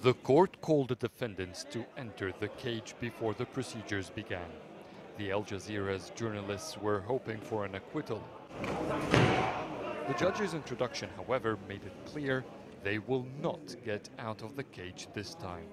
The court called the defendants to enter the cage before the procedures began. The Al-Jazeera's journalists were hoping for an acquittal. The judge's introduction, however, made it clear they will not get out of the cage this time.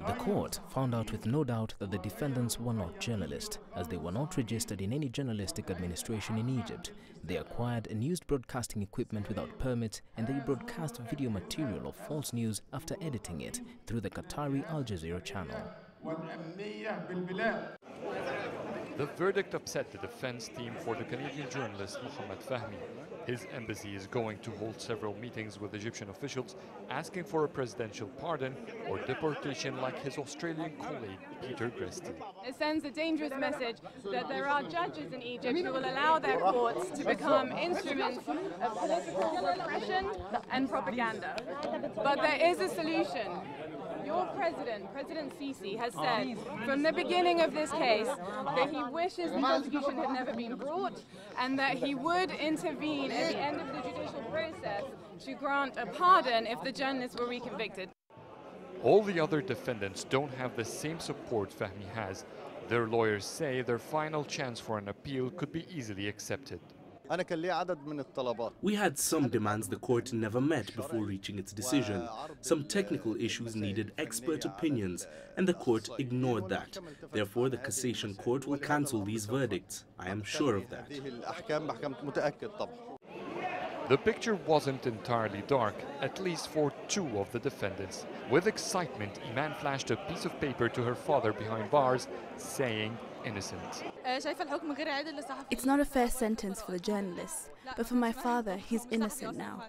The court found out with no doubt that the defendants were not journalists, as they were not registered in any journalistic administration in Egypt. They acquired and used broadcasting equipment without permits, and they broadcast video material of false news after editing it through the Qatari Al-Jazeera channel. The verdict upset the defense team for the Canadian journalist Mohammed Fahmy. His embassy is going to hold several meetings with Egyptian officials asking for a presidential pardon or deportation like his Australian colleague Peter Gresti. It sends a dangerous message that there are judges in Egypt who will allow their courts to become instruments of political repression and propaganda. But there is a solution. Your president, President Sisi, has said from the beginning of this case that he wishes the prosecution had never been brought and that he would intervene at the end of the judicial process to grant a pardon if the journalists were reconvicted. All the other defendants don't have the same support Fahmy has. Their lawyers say their final chance for an appeal could be easily accepted. We had some demands the court never met before reaching its decision. Some technical issues needed expert opinions, and the court ignored that. Therefore, the cassation court will cancel these verdicts. I am sure of that. The picture wasn't entirely dark, at least for two of the defendants. With excitement, Iman flashed a piece of paper to her father behind bars, saying innocent. It's not a fair sentence for the journalists, but for my father, he's innocent now.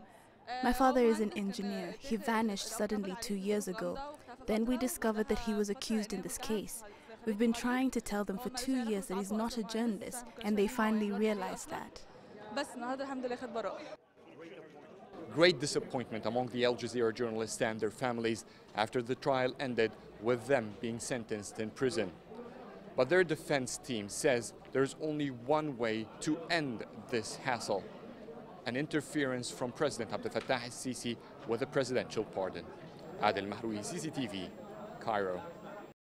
My father is an engineer. He vanished suddenly 2 years ago. Then we discovered that he was accused in this case. We've been trying to tell them for 2 years that he's not a journalist, and they finally realized that. Great disappointment among the Al Jazeera journalists and their families after the trial ended with them being sentenced in prison. But their defense team says there's only one way to end this hassle: an interference from President Abdel Fattah al-Sisi with a presidential pardon. Adel El Mahrouky, CCTV, Cairo.